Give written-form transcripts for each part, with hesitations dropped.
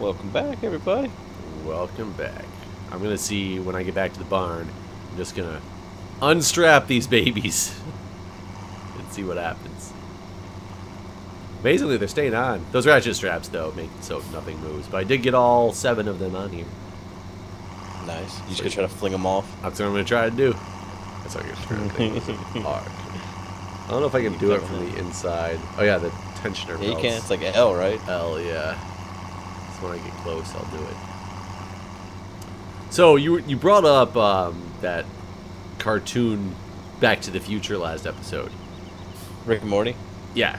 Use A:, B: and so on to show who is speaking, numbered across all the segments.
A: Welcome back, everybody.
B: Welcome back. I'm gonna see when I get back to the barn. I'm just gonna unstrap these babies and see what happens. Amazingly, they're staying on. Those ratchet straps, though, make so nothing moves. But I did get all 7 of them on here.
A: Nice. You just gonna try to fling them off?
B: That's what I'm gonna try to do. That's what you're trying to think. Arc. I don't know if I can do it from the inside. Oh yeah, the tensioner.
A: Yeah, you can. It's like an L, right?
B: L, yeah. So when I get close, I'll do it. So you brought up that cartoon Back to the Future last episode.
A: Rick and Morty.
B: Yeah.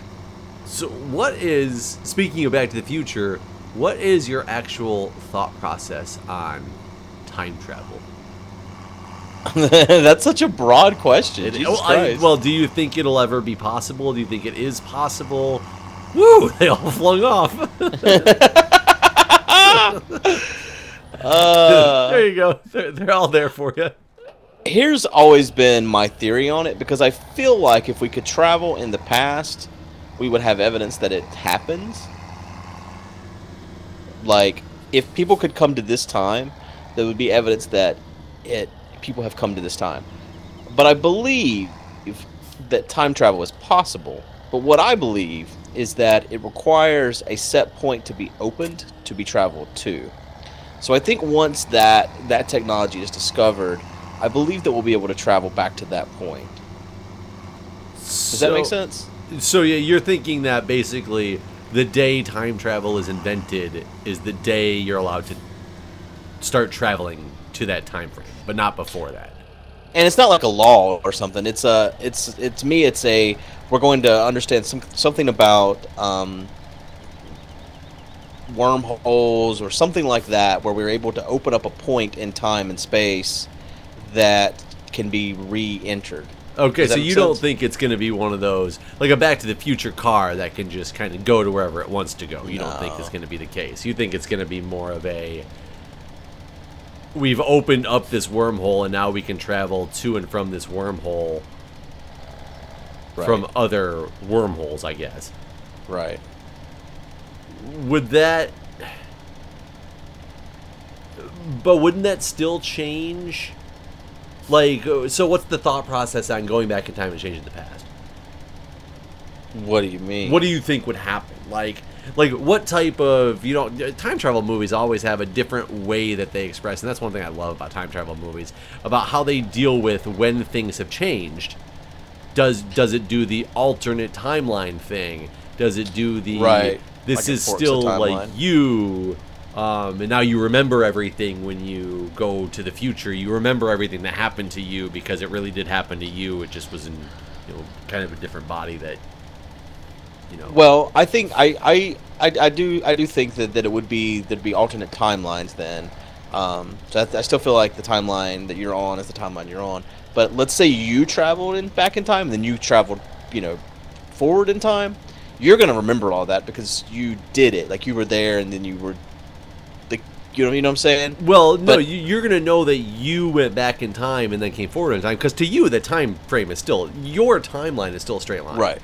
B: So what is, speaking of Back to the Future, what is your actual thought process on time travel?
A: That's such a broad question. Jesus Christ.
B: Well, do you think it'll ever be possible? Do you think it is possible? Woo! They all flung off. There you go. They're all there for you.
A: Here's always been my theory on it, because I feel like if we could travel in the past, we would have evidence that it happens. Like, if people could come to this time, there would be evidence that people have come to this time. But I believe that time travel is possible. But what I believe is that it requires a set point to be opened to be traveled to. So I think once that technology is discovered, I believe that we'll be able to travel back to that point. Does that make sense?
B: So yeah, you're thinking that basically the day time travel is invented is the day you're allowed to start traveling to that time frame, but not before that.
A: And it's not like a law or something. It's to me it's a, we're going to understand something about wormholes or something like that, where we're able to open up a point in time and space that can be re-entered.
B: Okay, so you don't think it's going to be one of those, like a Back to the Future car that can just kind of go to wherever it wants to go. You don't think it's going to be the case. You think it's going to be more of a, we've opened up this wormhole and now we can travel to and from this wormhole from other wormholes, I guess.
A: Right.
B: Would that... But wouldn't that still change? Like, so what's the thought process on going back in time and changing the past?
A: What do you mean?
B: What do you think would happen? Like what type of, time travel movies always have a different way that they express, and that's one thing I love about time travel movies, about how they deal with when things have changed. Does it do the alternate timeline thing? Does it do the, this like is still like you, and now you remember everything when you go to the future. You remember everything that happened to you because it really did happen to you. It just was in, kind of a different body that,
A: Well, I think I do think that it would be, there'd be alternate timelines then. So I still feel like the timeline that you're on is the timeline you're on. But let's say you traveled back in time, and then you traveled, forward in time. You're gonna remember all that because you did it. Like, you were there, and then you were, like, you know what I'm saying?
B: Well, no, you're gonna know that you went back in time and then came forward in time, because to you, the time frame is still, your timeline is still a straight line.
A: Right.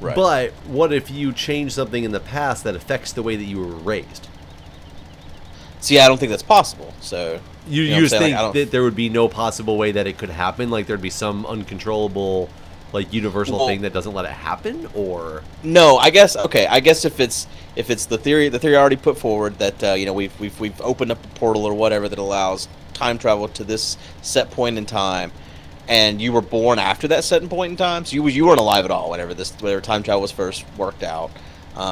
A: Right.
B: But what if you change something in the past that affects the way that you were raised?
A: See, I don't think that's possible. So
B: you just think that there would be no possible way that it could happen? Like, there'd be some uncontrollable, like, universal thing that doesn't let it happen? Or
A: no, I guess if it's the theory I already put forward that we've opened up a portal or whatever that allows time travel to this set point in time, and you were born after that set point in time, so you weren't alive at all whenever time travel was first worked out.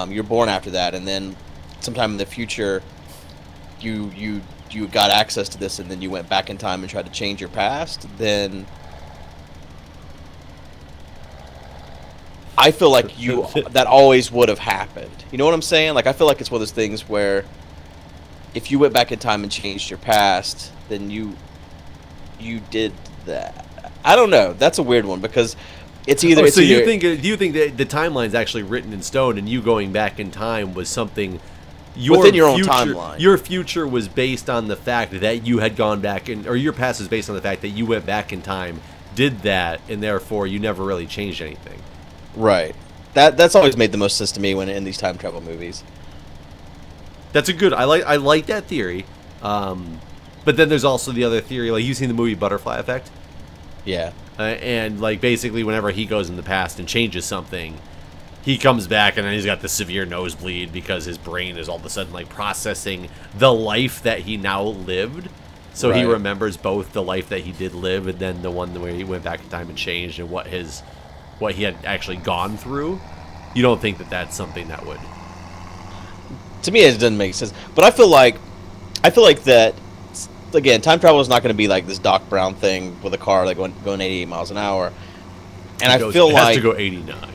A: You're born after that, and then sometime in the future, you got access to this, and then you went back in time and tried to change your past. Then I feel like that always would have happened. You know what I'm saying? Like, I feel like it's one of those things where if you went back in time and changed your past, then you did that. I don't know. That's a weird one, because it's either.
B: Do you think that the timeline's actually written in stone, and you going back in time was something
A: within your own timeline?
B: Your future was based on the fact that you had gone back, or your past is based on the fact that you went back in time, did that, and therefore you never really changed anything.
A: Right. That's always made the most sense to me when in these time travel movies.
B: That's a good. I like that theory. But then there's also the other theory. Like, you've seen the movie Butterfly Effect.
A: Yeah.
B: And like basically, whenever he goes in the past and changes something, he comes back and then he's got the severe nosebleed because his brain is all of a sudden like processing the life that he now lived. So he remembers both the life that he did live and then the one where he went back in time and changed and what he had actually gone through. You don't think that that's something that would?
A: To me, it doesn't make sense. But I feel like that, again, time travel is not going to be like this Doc Brown thing with a car like going 88 miles an hour. And it
B: has to go 89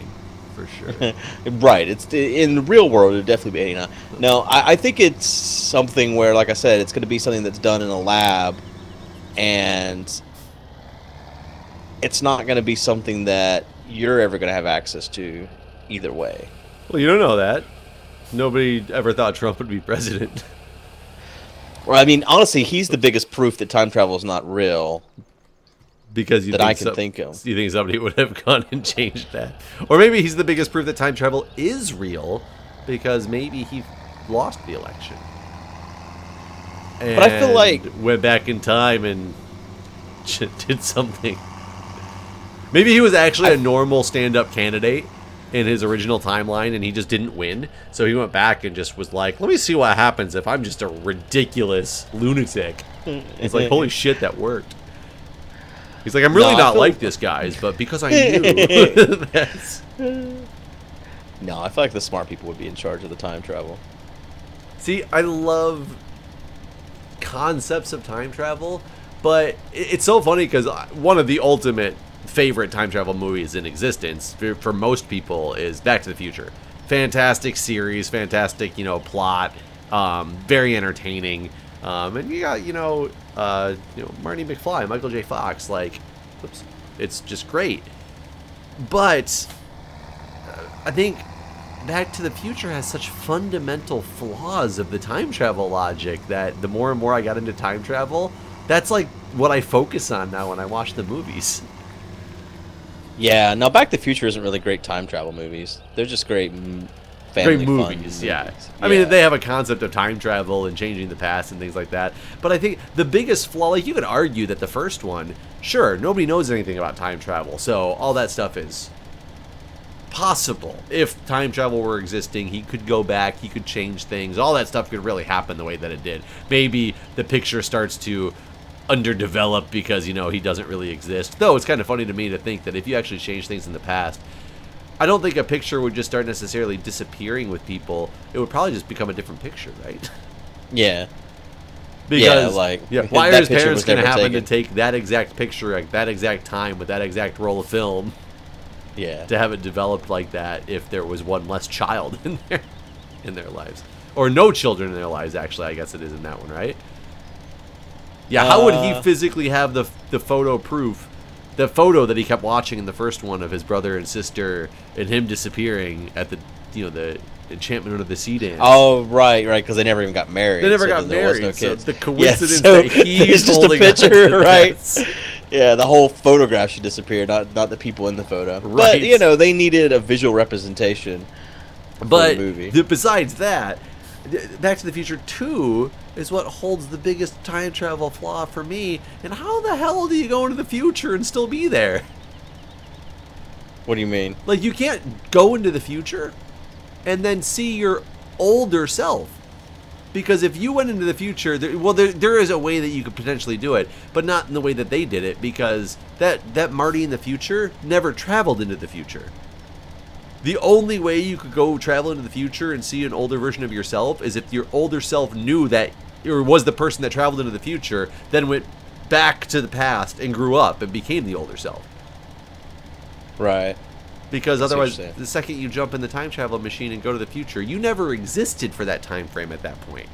B: for sure.
A: Right. It's in the real world, it'd definitely be 89. No, I think it's something where, like I said, it's going to be something that's done in a lab, and it's not going to be something that you're ever going to have access to either way.
B: Well, you don't know that. Nobody ever thought Trump would be president.
A: Well, I mean, honestly, he's the biggest proof that time travel is not real.
B: Because
A: I can think of.
B: You think somebody would have gone and changed that? Or maybe he's the biggest proof that time travel is real because maybe he lost the election.
A: But I feel like
B: went back in time and did something. Maybe he was actually a normal stand-up candidate in his original timeline and he just didn't win. So he went back and just was like, let me see what happens if I'm just a ridiculous lunatic. It's like, holy shit, that worked. He's like, I'm really not like this, guys, but because I knew. That's...
A: No, I feel like the smart people would be in charge of the time travel.
B: See, I love concepts of time travel, but it's so funny because one of the ultimate favorite time travel movies in existence for most people is Back to the Future. Fantastic series, fantastic, plot, very entertaining. And you got, Marty McFly, Michael J. Fox, like, oops, it's just great. But I think Back to the Future has such fundamental flaws of the time travel logic that the more and more I got into time travel, that's like what I focus on now when I watch the movies.
A: Yeah, no, Back to the Future isn't really great time travel movies. They're just great family
B: great movies,
A: fun.
B: Yeah. I mean, they have a concept of time travel and changing the past and things like that. But I think the biggest flaw, like you could argue that the first one, sure, nobody knows anything about time travel, so all that stuff is possible. If time travel were existing, he could go back, he could change things, all that stuff could really happen the way that it did. Maybe the picture starts to underdevelop because, he doesn't really exist. Though it's kind of funny to me to think that if you actually change things in the past, I don't think a picture would just start necessarily disappearing with people. It would probably just become a different picture, right?
A: Yeah.
B: Because, why are his parents going to happen to take that exact picture at that exact time with that exact roll of film?
A: Yeah.
B: To have it developed like that if there was one less child in their lives. Or no children in their lives, actually, I guess it is in that one, right? Yeah, how would he physically have the photo proof? The photo that he kept watching in the first one of his brother and sister and him disappearing at the enchantment under the sea dance.
A: Oh, right, because they never even got married.
B: They never got married.
A: No kids.
B: So the coincidence that he's
A: just
B: holding
A: a picture, right?
B: That's...
A: Yeah, the whole photograph should disappear, not the people in the photo.
B: Right.
A: But they needed a visual representation for the movie.
B: Besides that, Back to the Future 2 is what holds the biggest time travel flaw for me. And how the hell do you go into the future and still be there?
A: What do you mean?
B: Like, you can't go into the future and then see your older self. Because if you went into the future, there is a way that you could potentially do it, but not in the way that they did it, because that Marty in the future never traveled into the future. The only way you could go travel into the future and see an older version of yourself is if your older self knew that, or was the person that traveled into the future, then went back to the past and grew up and became the older self.
A: Right.
B: Because otherwise, the second you jump in the time travel machine and go to the future, you never existed for that time frame at that point.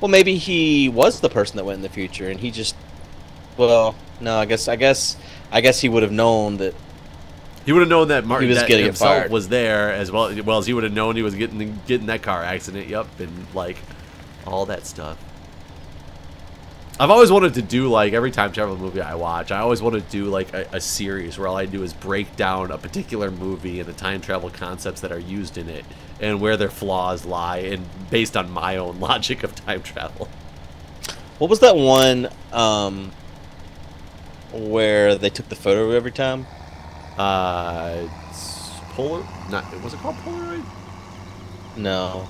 A: Well, maybe he was the person that went in the future, and he just, no, I guess he would have known that.
B: He would have known that Martin himself
A: fired.
B: Was there as well as he would have known he was getting that car accident. Yep, and like all that stuff. I've always wanted to do, like, every time travel movie I watch, I always want to do, like, a series where all I do is break down a particular movie and the time travel concepts that are used in it and where their flaws lie, and based on my own logic of time travel.
A: What was that one where they took the photo every time?
B: It's was it called Polaroid?
A: No.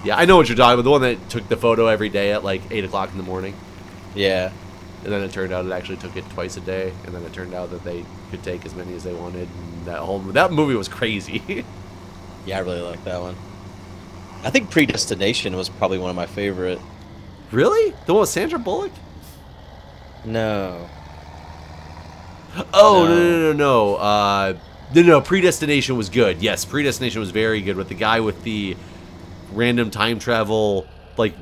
B: Yeah, I know what you're talking about. The one that took the photo every day at like 8 o'clock in the morning.
A: Yeah.
B: And then it turned out it actually took it twice a day. And then it turned out that they could take as many as they wanted. And that movie was crazy.
A: Yeah, I really like that one. I think Predestination was probably one of my favorite.
B: Really? The one with Sandra Bullock?
A: No.
B: Oh, no. Predestination was good. Yes, Predestination was very good with the guy with the random time travel, like,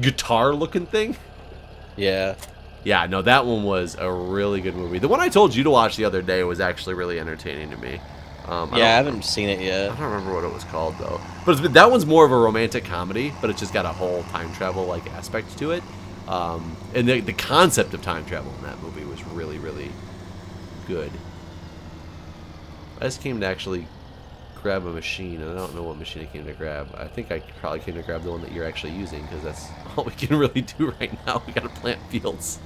B: guitar-looking thing.
A: Yeah.
B: Yeah, no, that one was a really good movie. The one I told you to watch the other day was actually really entertaining to me.
A: I haven't seen it yet.
B: I don't remember what it was called, though. But that one's more of a romantic comedy, but it's just got a whole time travel, like, aspect to it. And the concept of time travel in that movie was really, really good. I just came to actually grab a machine, and I don't know what machine I came to grab. I think I probably came to grab the one that you're actually using, because that's all we can really do right now. We gotta plant fields.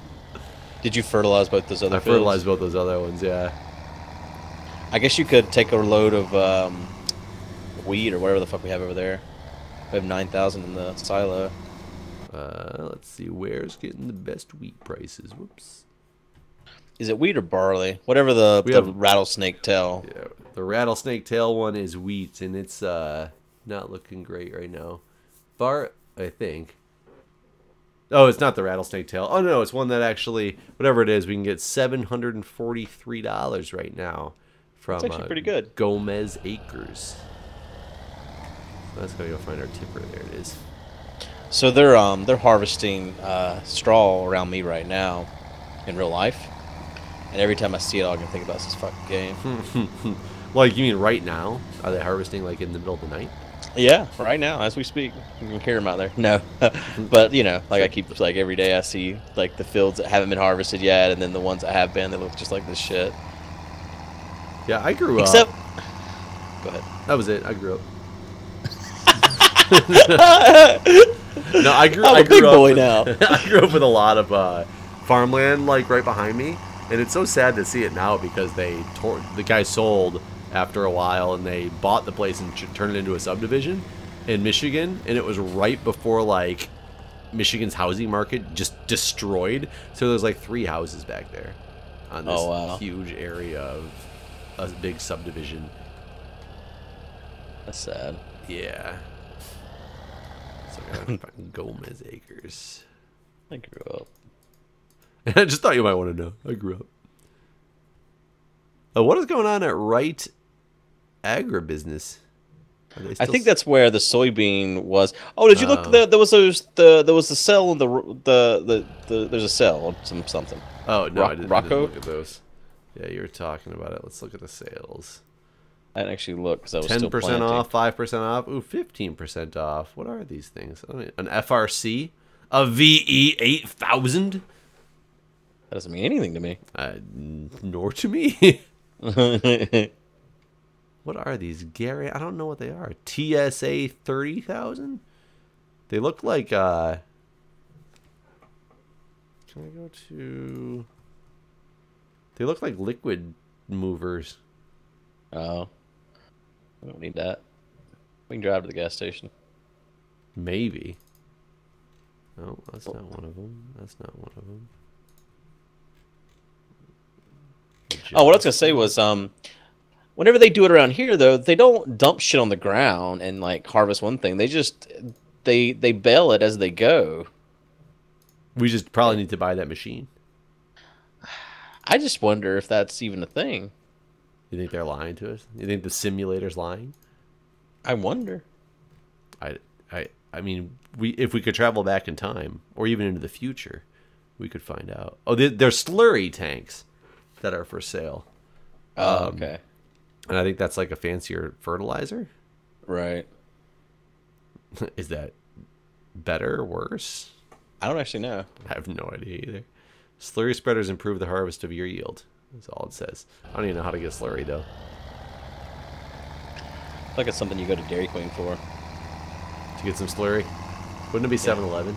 A: Did you fertilize both those other fields?
B: I fertilized both those other ones, yeah.
A: I guess you could take a load of wheat or whatever the fuck we have over there. We have 9,000 in the silo.
B: Let's see, where's getting the best wheat prices? Whoops.
A: Is it wheat or barley? Whatever the rattlesnake tail.
B: Yeah, the rattlesnake tail one is wheat, and it's not looking great right now. I think. Oh, it's not the rattlesnake tail. Oh no, it's one that actually, whatever it is, we can get $743 right now from.
A: That's actually pretty good.
B: Gomez Acres. Let's go find our tipper. There it is.
A: So they're harvesting straw around me right now, in real life, and every time I see it, all I can think about is this fucking game.
B: Like, you mean right now? Are they harvesting like in the middle of the night?
A: Yeah, right now as we speak. You can hear them out there. No, but you know, like I keep like every day I see like the fields that haven't been harvested yet, and then the ones that have been, they look just like this shit.
B: Yeah, I grew up.
A: Go ahead.
B: That was it. I grew up. No, I grew.
A: I'm a big boy now.
B: I grew up with a lot of farmland, like right behind me, and it's so sad to see it now because the guy sold after a while, and they bought the place and turned it into a subdivision in Michigan, and it was right before like Michigan's housing market just destroyed. So there's like 3 houses back there on this huge area of a big subdivision.
A: That's sad.
B: Yeah. So I gotta find Gomez Acres.
A: I grew up.
B: I just thought you might want to know. I grew up. What is going on at Wright Agribusiness?
A: I think that's where the soybean was. Oh, did you look? There was the cell in there's a cell on something.
B: Oh no, I didn't look at those. Yeah, you were talking about it. Let's look at the sales.
A: I didn't actually look because I was still planting.
B: 10% off, 5% off, ooh, 15% off. What are these things? An FRC, a VE 8000.
A: That doesn't mean anything to me.
B: Nor to me. What are these, Gary? I don't know what they are. TSA 30,000. They look like. Can I go to? They look like liquid movers.
A: Oh. We don't need that. We can drive to the gas station.
B: Maybe. No, that's not one of them. That's not one of them.
A: Oh, what I was gonna say was, whenever they do it around here, though, they don't dump shit on the ground and like harvest one thing. They just they bale it as they go.
B: We just probably need to buy that machine.
A: I just wonder if that's even a thing.
B: You think they're lying to us? You think the simulator's lying?
A: I wonder.
B: I mean, if we could travel back in time, or even into the future, we could find out. Oh, there's slurry tanks that are for sale.
A: Oh, okay.
B: And I think that's like a fancier fertilizer.
A: Right.
B: Is that better or worse?
A: I don't actually know.
B: I have no idea either. Slurry spreaders improve the harvest of your yield. That's all it says. I don't even know how to get slurry, though.
A: I feel like it's something you go to Dairy Queen for.
B: To get some slurry? Wouldn't it be 7-Eleven?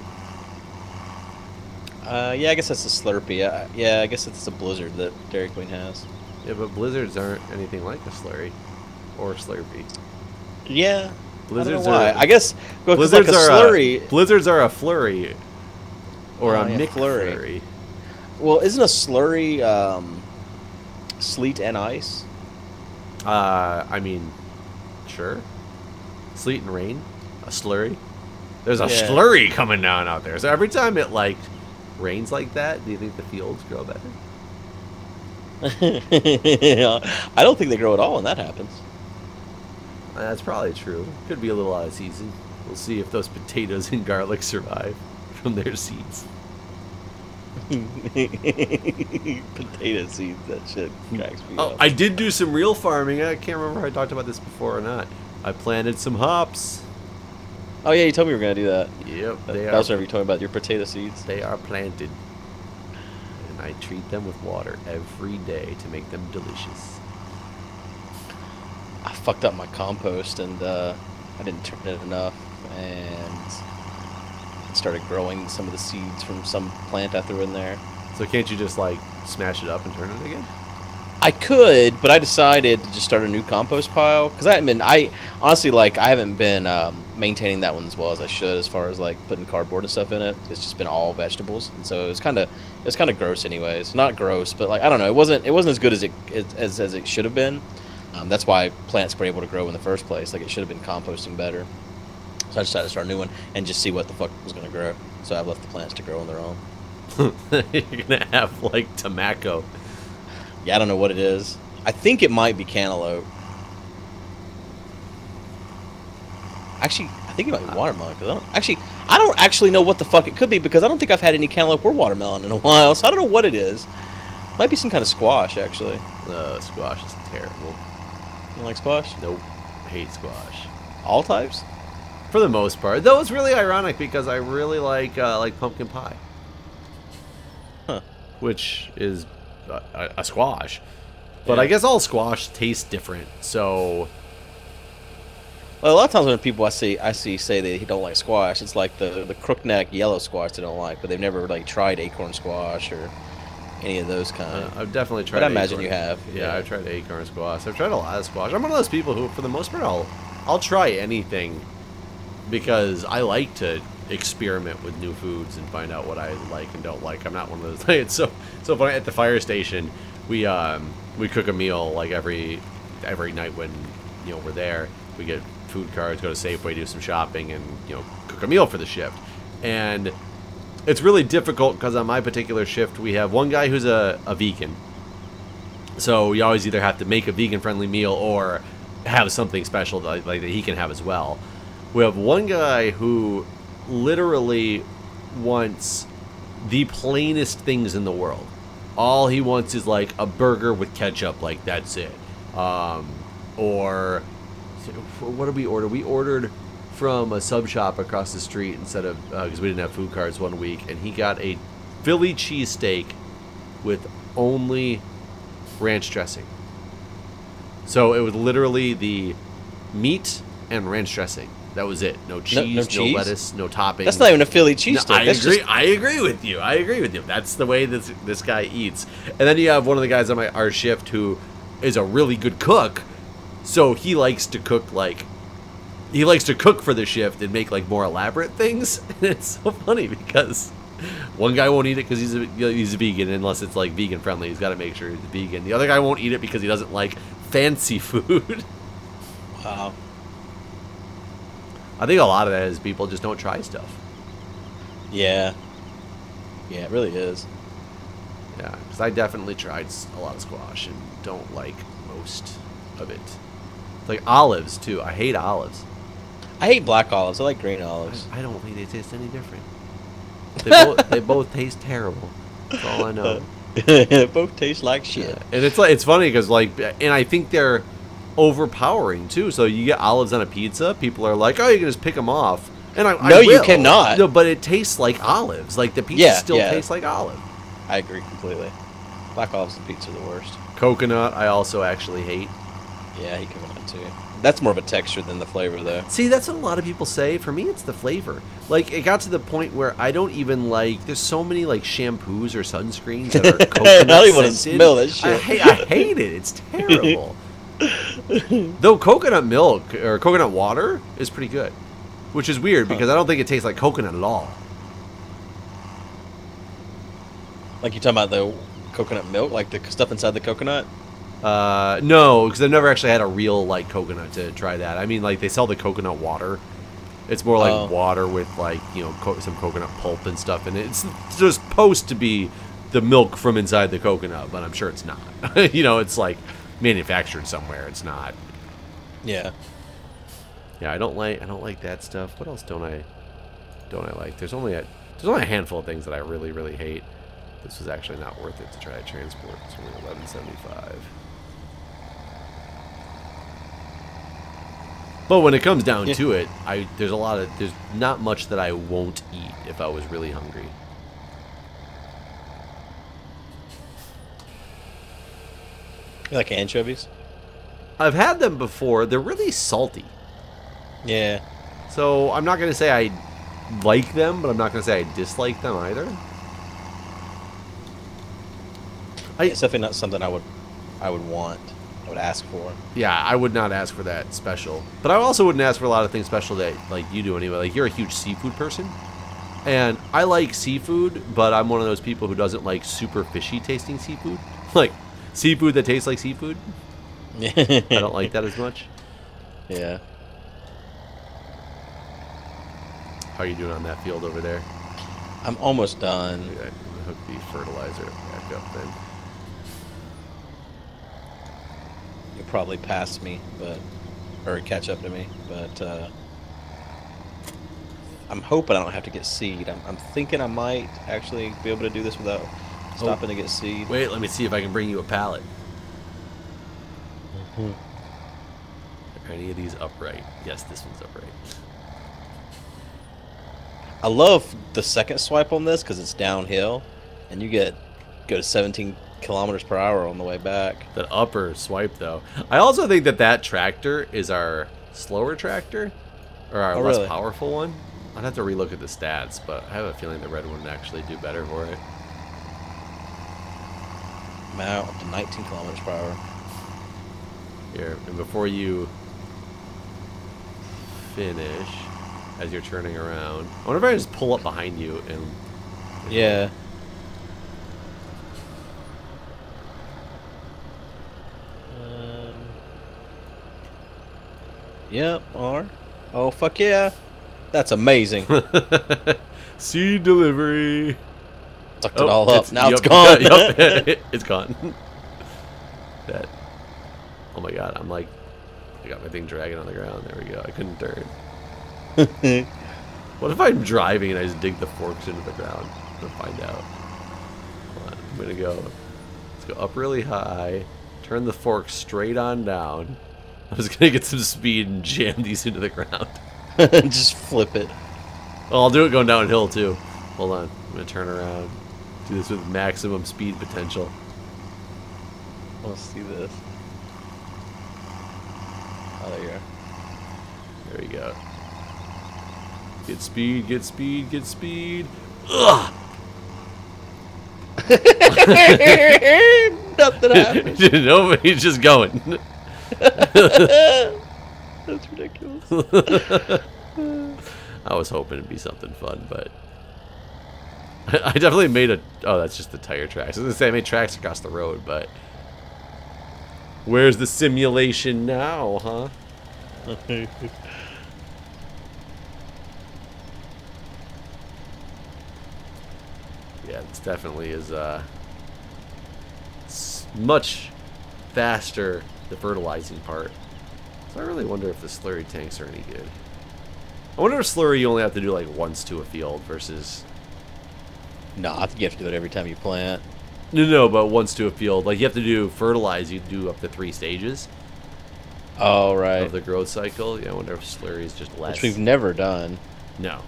A: Yeah, I guess that's a Slurpee. Yeah, I guess it's a Blizzard that Dairy Queen has.
B: Yeah, but Blizzards aren't anything like a slurry. Or Slurpee.
A: Yeah.
B: Blizzards
A: I don't know why.
B: are...
A: I guess
B: Blizzards
A: like a
B: are
A: slurry.
B: Blizzards are a flurry. Or a
A: yeah,
B: McFlurry.
A: Well, isn't a slurry sleet and ice?
B: I mean, sure. Sleet and rain. A slurry. There's a slurry coming down out there. So every time it, like, rains like that, do you think the fields grow better?
A: I don't think they grow at all when that happens.
B: That's probably true. Could be a little out of season. We'll see if those potatoes and garlic survive from their seeds.
A: Potato seeds, that shit cracks me up.
B: I did do some real farming. I can't remember if I talked about this before or not. I planted some hops.
A: Oh yeah, you told me you were gonna do that.
B: Yep,
A: That was whenever you told me about your potato seeds.
B: They are planted. And I treat them with water every day to make them delicious.
A: I fucked up my compost and I didn't turn it enough and started growing some of the seeds from some plant I threw in there.
B: So can't you just like smash it up and turn it again?
A: I could, but I decided to just start a new compost pile because I honestly like I haven't been maintaining that one as well as I should as far as like putting cardboard and stuff in it. It's just been all vegetables, and so it's kind of gross anyways. Not gross, but like I don't know, it wasn't as good as it should have been. That's why plants were able to grow in the first place. Like it should have been composting better. So I decided to start a new one and just see what the fuck was gonna grow. So I've left the plants to grow on their own.
B: You're gonna have like tobacco.
A: Yeah, I don't know what it is. I think it might be cantaloupe. Actually, I think it might be watermelon. Cause I don't actually know what the fuck it could be because I don't think I've had any cantaloupe or watermelon in a while. So I don't know what it is. Might be some kind of squash, actually.
B: Squash is terrible.
A: You don't like squash?
B: Nope. I hate squash.
A: All types?
B: For the most part. Though it's really ironic because I really like pumpkin pie.
A: Huh.
B: Which is a squash. But
A: Yeah.
B: I guess all squash tastes different, so...
A: Well, a lot of times when people I see say they don't like squash, it's like the crookneck yellow squash they don't like, but they've never like tried acorn squash or any of those kind.
B: I've definitely tried.
A: But I imagine you have.
B: Yeah, I've tried acorn squash. I've tried a lot of squash. I'm one of those people who, for the most part, I'll try anything because I like to experiment with new foods and find out what I like and don't like. I'm not one of those. It's so funny. At the fire station, we cook a meal like every night when we're there. We get food cards, go to Safeway, do some shopping, and cook a meal for the shift. And it's really difficult because on my particular shift we have one guy who's a vegan, so we always either have to make a vegan-friendly meal or have something special like that he can have as well. We have one guy who literally wants the plainest things in the world. All he wants is like a burger with ketchup, like that's it. Or what did we order? We ordered from a sub shop across the street instead of because we didn't have food cards one week, and he got a Philly cheesesteak with only ranch dressing. So it was literally the meat and ranch dressing. That was it. No cheese, no lettuce, no toppings.
A: That's not even a Philly cheesesteak.
B: No, I agree with you. That's the way this guy eats. And then you have one of the guys on our shift who is a really good cook. So he likes to cook for the shift and make like more elaborate things. And it's so funny because one guy won't eat it because he's a vegan unless it's like vegan friendly. He's got to make sure he's vegan. The other guy won't eat it because he doesn't like fancy food.
A: Wow.
B: I think a lot of that is people just don't try stuff.
A: Yeah. Yeah, it really is.
B: Yeah, because I definitely tried a lot of squash and don't like most of it. Like olives, too. I hate olives.
A: I hate black olives. I like green olives.
B: I don't think they taste any different. They both taste terrible. That's all I know.
A: Both taste like shit.
B: Yeah. And it's funny because and I think they're overpowering too. So you get olives on a pizza, people are like, oh, you can just pick them off. And I
A: No,
B: will.
A: you cannot.
B: No, but it tastes like olives. Like the pizza still tastes like olive.
A: I agree completely. Black olives and pizza are the worst.
B: Coconut, I also actually hate.
A: Yeah, I hate coconut too. That's more of a texture than the flavor, though.
B: See, that's what a lot of people say. For me, it's the flavor. Like, it got to the point where I don't even like. There's so many like shampoos or sunscreens that are coconut
A: I don't even want to
B: scented.
A: smell that shit.
B: I hate it. It's terrible. Though coconut milk or coconut water is pretty good, which is weird because I don't think it tastes like coconut at all.
A: Like you talking about the coconut milk, like the stuff inside the coconut?
B: No, because I've never actually had a real like coconut to try that. I mean, like they sell the coconut water. It's more like water with like some coconut pulp and stuff, and it's just supposed to be the milk from inside the coconut, but I'm sure it's not. It's like manufactured somewhere. It's not.
A: Yeah.
B: Yeah, I don't like that stuff. What else don't I like? There's only a handful of things that I really, really hate. This was actually not worth it to try to transport. It's only $11.75. But when it comes down to it, there's not much that I won't eat if I was really hungry.
A: You like anchovies?
B: I've had them before. They're really salty.
A: Yeah.
B: So I'm not going to say I like them, but I'm not going to say I dislike them either.
A: It's definitely not something I would want. I would ask for.
B: Yeah, I would not ask for that special. But I also wouldn't ask for a lot of things special that like you do anyway. Like you're a huge seafood person. And I like seafood, but I'm one of those people who doesn't like super fishy tasting seafood. Like seafood that tastes like seafood. I don't like that as much.
A: Yeah.
B: How are you doing on that field over there?
A: I'm almost done.
B: I'm gonna hook the fertilizer back up then.
A: You'll probably pass me, or catch up to me, but I'm hoping I don't have to get seed. I'm thinking I might actually be able to do this without stopping to get seed.
B: Wait, let me see if I can bring you a pallet. Are any of these upright? Yes, this one's upright.
A: I love the second swipe on this because it's downhill, and you go to 17 kilometers per hour on the way back.
B: The upper swipe, though. I also think that tractor is our slower tractor, or our less powerful one. I'd have to relook at the stats, but I have a feeling the red one would actually do better for it.
A: I'm out up to 19 kilometers per hour.
B: Here, and before you finish, as you're turning around, I wonder if I just pull up behind you and...
A: Yeah. Yep, R. Oh, fuck yeah. That's amazing.
B: Seed delivery.
A: Sucked it all up. Now it's gone.
B: Yep, it's gone. That. Oh my god, I got my thing dragging on the ground. There we go. I couldn't turn. What if I'm driving and I just dig the forks into the ground to find out? Hold on, I'm gonna go. Let's go up really high. Turn the fork straight on down. I was gonna get some speed and jam these into the ground.
A: Just flip it.
B: Oh, I'll do it going downhill too. Hold on. I'm gonna turn around. Do this with maximum speed potential.
A: Let's see this. Oh, there you are.
B: There we go. Get speed, get speed, get speed. Ugh!
A: Nothing happened.
B: Nobody's just going.
A: That's ridiculous.
B: I was hoping it'd be something fun, but I definitely made a... Oh, that's just the tire tracks. I was going to say I made tracks across the road, but... Where's the simulation now, huh? Yeah, this definitely is much faster, the fertilizing part. So I really wonder if the slurry tanks are any good. I wonder if slurry you only have to do like once to a field versus...
A: No, I think you have to do it every time you plant.
B: No, but once to a field. Like you have to do fertilize, you do up to 3 stages.
A: Oh, right.
B: Of the growth cycle. Yeah, I wonder if slurry is just less.
A: Which we've never done.
B: No.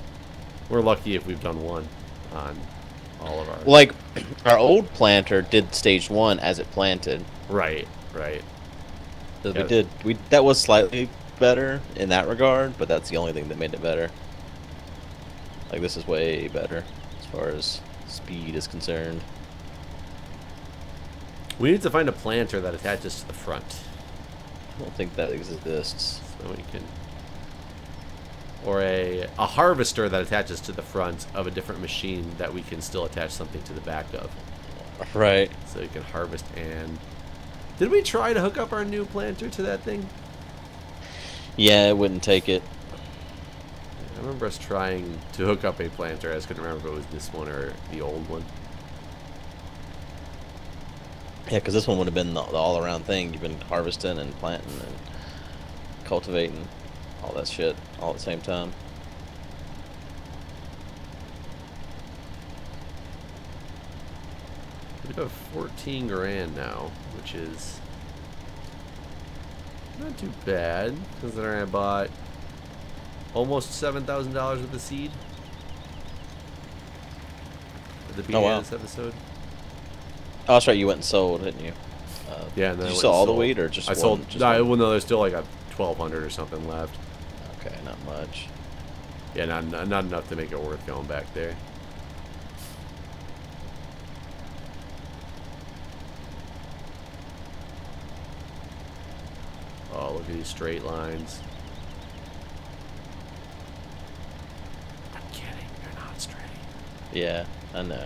B: We're lucky if we've done one on all of our...
A: Like, our old planter did stage 1 as it planted.
B: Right, right.
A: So that was slightly better in that regard, but that's the only thing that made it better. Like, this is way better as far as speed is concerned.
B: We need to find a planter that attaches to the front.
A: I don't think that exists.
B: So we can... Or a harvester that attaches to the front of a different machine that we can still attach something to the back of.
A: Right.
B: So you can harvest and... Did we try to hook up our new planter to that thing?
A: Yeah, it wouldn't take it.
B: I remember us trying to hook up a planter. I just couldn't remember if it was this one or the old one.
A: Yeah, because this one would have been the all-around thing. You've been harvesting and planting and cultivating, all that shit, all at the same time.
B: We have 14 grand now, which is not too bad, considering I bought almost $7,000 worth of seed at the beginning of this episode.
A: Oh, that's right. You went and sold, didn't you?
B: Yeah, and then
A: did you sell all the wheat or just
B: I
A: one?
B: sold.
A: Just
B: No,
A: one?
B: well, no, there's still like a 1,200 or something left.
A: Okay, not much.
B: Yeah, not enough to make it worth going back there. Oh, look at these straight lines. I'm kidding, they're not straight.
A: Yeah, I know.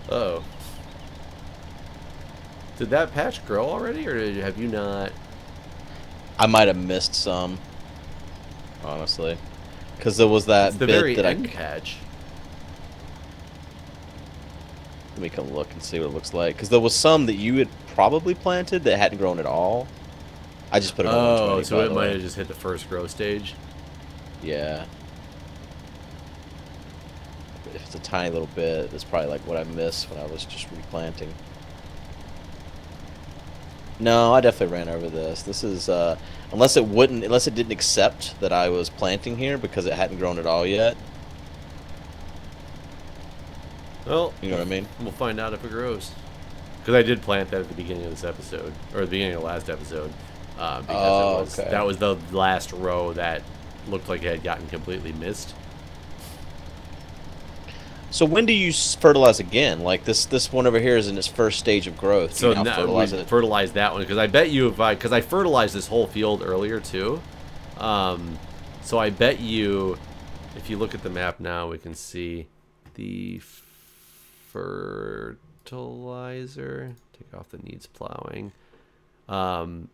B: Uh-oh. Did that patch grow already, or have you not?
A: I might have missed some, honestly, because there was that
B: It's the
A: bit
B: very
A: that
B: end patch.
A: Let me come look and see what it looks like. Because there was some that you had probably planted that hadn't grown at all. I just put it on 120.
B: Oh, so it might have just hit the first growth stage.
A: Yeah. If it's a tiny little bit, it's probably like what I missed when I was just replanting. No, I definitely ran over this. This is unless it didn't accept that I was planting here because it hadn't grown at all yet.
B: Well,
A: you know what I mean?
B: We'll find out if it grows. Because I did plant that at the beginning of this episode, or at the beginning of the last episode, because that was the last row that looked like it had gotten completely missed.
A: So when do you fertilize again? Like this one over here is in its first stage of growth.
B: So now we fertilize that one because I bet you because I fertilized this whole field earlier too. So I bet you, if you look at the map now, we can see the fertilizer. Take off the needs plowing. Oh,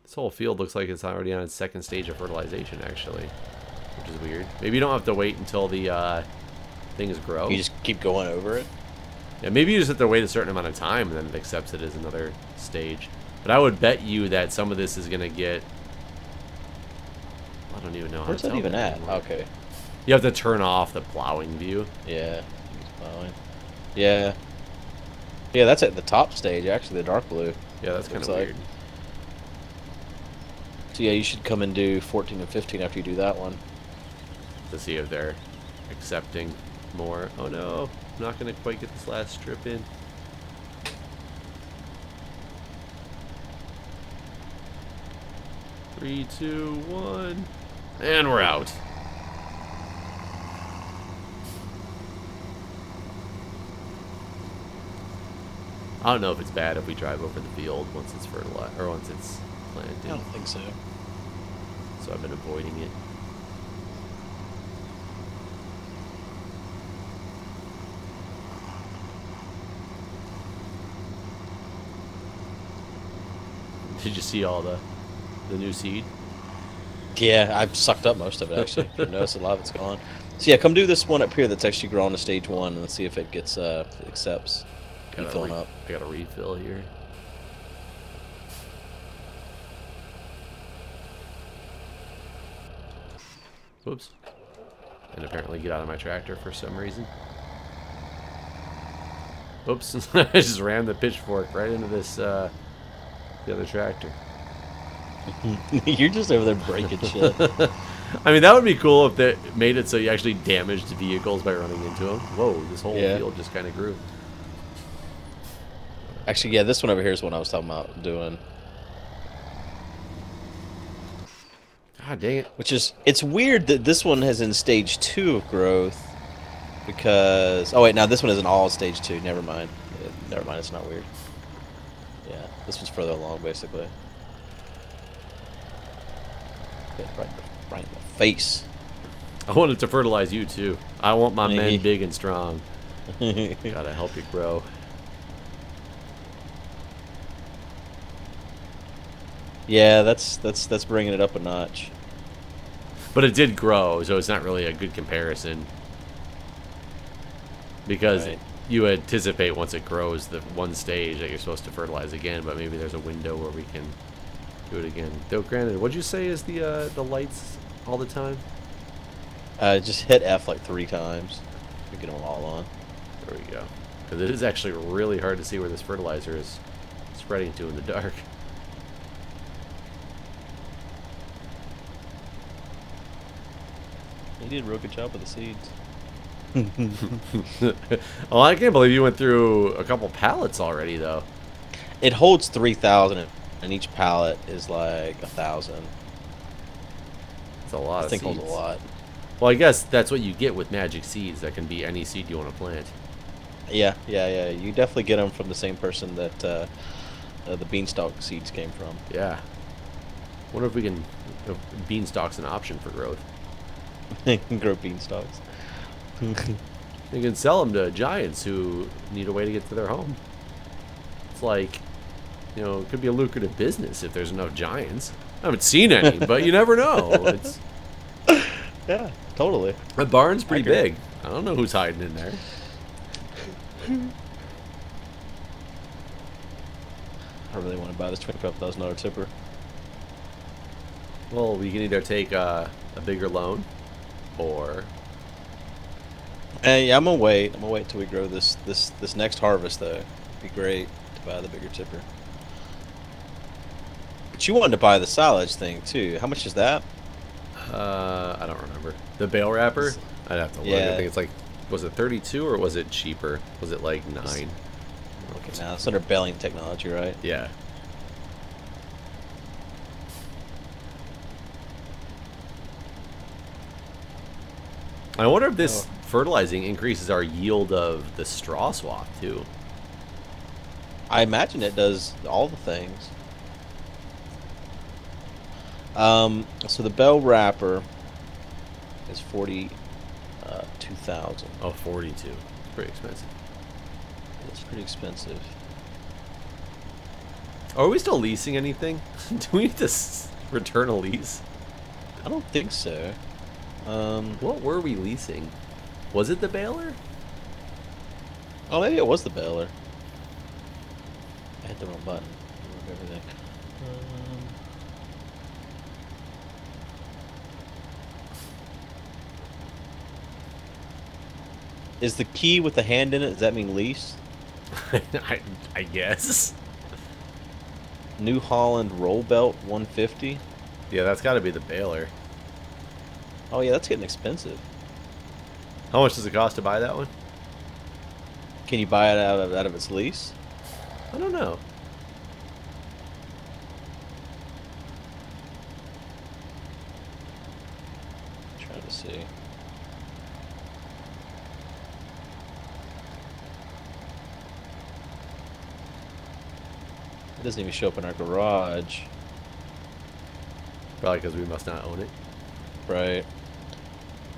B: this whole field looks like it's already on its second stage of fertilization actually. Which is weird. Maybe you don't have to wait until the things grow.
A: You just keep going over it?
B: Yeah, maybe you just have to wait a certain amount of time and then it accepts it as another stage. But I would bet you that some of this is going to get... I don't even know how to tell.
A: Where's that even at?
B: Anymore.
A: Okay.
B: You have to turn off the plowing view.
A: Yeah. Plowing. Yeah. Yeah, that's at the top stage, actually, the dark blue.
B: Yeah, that's kind of weird.
A: So yeah, you should come and do 14 and 15 after you do that one.
B: To see if they're accepting more. Oh no, I'm not going to quite get this last strip in. Three, two, one, and we're out. I don't know if it's bad if we drive over the field once it's fertilized or once it's planted.
A: I don't think so.
B: So I've been avoiding it. Did you see all the new seed?
A: Yeah, I've sucked up most of it actually. You notice a lot of it's gone. So yeah, come do this one up here that's actually growing to stage 1 and let's see if it gets accepts. Keep filling up.
B: I got a refill here. Whoops. and apparently get out of my tractor for some reason. Oops, I just rammed the pitchfork right into this, the other tractor.
A: You're just over there breaking shit.
B: I mean, that would be cool if they made it so you actually damaged vehicles by running into them. Whoa, this whole field just kind of grew.
A: Actually, yeah, this one over here is what I was talking about doing.
B: God dang it.
A: Which is, it's weird that this one is in stage 2 of growth. Because, oh wait, now this one isn't all stage 2. Never mind. Never mind, it's not weird. Yeah, this one's further along, basically. Right in the face.
B: I wanted to fertilize you, too. I want my men big and strong. Gotta help you grow.
A: Yeah, that's bringing it up a notch.
B: But it did grow, so it's not really a good comparison. Because you anticipate once it grows the one stage that you're supposed to fertilize again, but maybe there's a window where we can do it again. Though granted, what'd you say is the lights all the time?
A: Just hit F like 3 times. We get them all on.
B: There we go. Because it is actually really hard to see where this fertilizer is spreading to in the dark.
A: You did a real good job with the seeds.
B: Well, I can't believe you went through a couple pallets already, though.
A: It holds 3,000, and each pallet is like 1,000.
B: That's a lot of seeds.
A: I think holds a lot.
B: Well, I guess that's what you get with magic seeds. That can be any seed you want to plant.
A: Yeah. You definitely get them from the same person that the beanstalk seeds came from.
B: Yeah. Wonder if we can. Beanstalk's an option for growth.
A: Grow beanstalks.
B: You can sell them to giants who need a way to get to their home. It's like, you know, it could be a lucrative business if there's enough giants. I haven't seen any, but you never know. It's
A: yeah, totally.
B: The barn's pretty big. I don't know who's hiding in there.
A: I really want to buy this $25,000 tipper.
B: Well, we can either take a bigger loan, or
A: Yeah, I'm gonna wait. I'm gonna wait till we grow this next harvest, though. It'd be great to buy the bigger tipper. But you wanted to buy the silage thing too. How much is that?
B: I don't remember. The bale wrapper? I'd have to look.
A: Yeah.
B: I think it's like, was it 32 or was it cheaper? Was it like 9?
A: Okay, now it's under baling technology, right?
B: Yeah. I wonder if this fertilizing increases our yield of the straw swap too.
A: I imagine it does all the things. So the bell wrapper is 42,000.
B: Oh, 42. Pretty expensive.
A: It's pretty expensive.
B: Are we still leasing anything? Do we need to return a lease?
A: I don't think so.
B: What were we leasing? Was it the baler?
A: Oh, maybe it was the baler. I hit the wrong button. Remove everything. Is the key with the hand in it, does that mean lease?
B: I guess.
A: New Holland roll belt 150.
B: Yeah, that's got to be the baler.
A: Oh yeah, that's getting expensive.
B: How much does it cost to buy that one?
A: Can you buy it out of its lease?
B: I don't know.
A: Trying to see. It doesn't even show up in our garage.
B: Probably because we must not own it.
A: Right.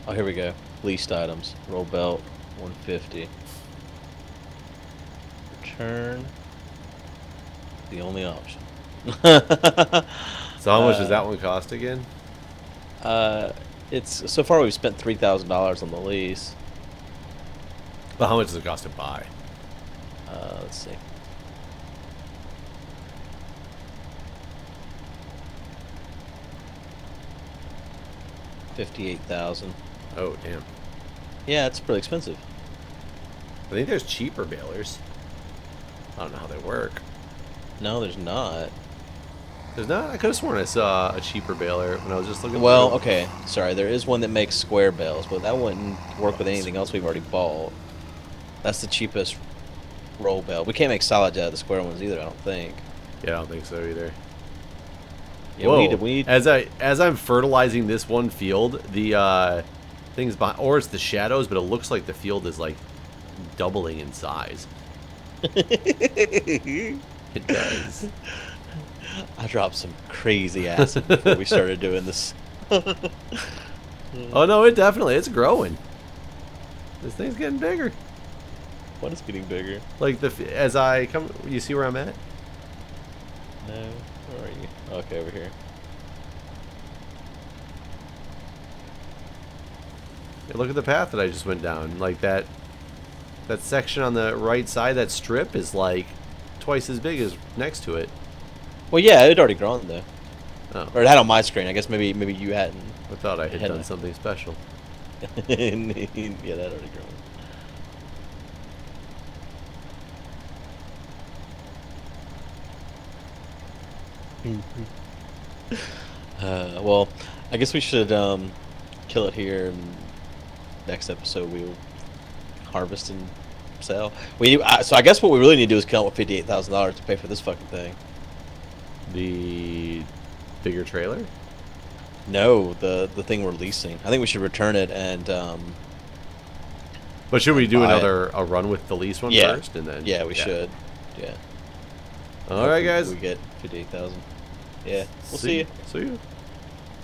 A: Oh, here we go. Leased items. Roll belt 150. Return. The only option.
B: So how much does that one cost again?
A: It's so far we've spent $3,000 on the lease.
B: But how much does it cost to buy?
A: Let's see. $58,000.
B: Oh, damn.
A: Yeah, it's pretty expensive.
B: I think there's cheaper balers. I don't know how they work.
A: No, there's not.
B: There's not? I could have sworn I saw a cheaper baler when I was just looking
A: Well,
B: through.
A: okay. Sorry, there is one that makes square bales, but that wouldn't work with anything else we've already bought. That's the cheapest roll bale. We can't make solids out of the square ones either, I don't think.
B: Yeah, I don't think so either.
A: Yeah,
B: Whoa.
A: we need...
B: As I'm fertilizing this one field, the things behind, or it's the shadows, but it looks like the field is like doubling in size. It does.
A: I dropped some crazy acid before we started doing this.
B: Oh no, it's growing. This thing's getting bigger.
A: What is getting bigger?
B: Like as I come, you see where I'm at?
A: No, where are you? Okay, over here.
B: Hey, look at the path that I just went down. Like that section on the right side, that strip is like twice as big as next to it.
A: Well, yeah, it had already grown though.
B: Oh.
A: Or it had on my screen. I guess maybe you hadn't.
B: I thought I had done something special.
A: Yeah, that had already grown. Well, I guess we should kill it here. And next episode we'll harvest and sell. So I guess what we really need to do is come up with $58,000 to pay for this fucking thing.
B: The bigger trailer?
A: No, the thing we're leasing. I think we should return it and.
B: But should we do a run with the lease one first, and then?
A: Yeah, we should. Yeah.
B: All right, guys.
A: We get 58,000. Yeah. We'll see you.
B: See you.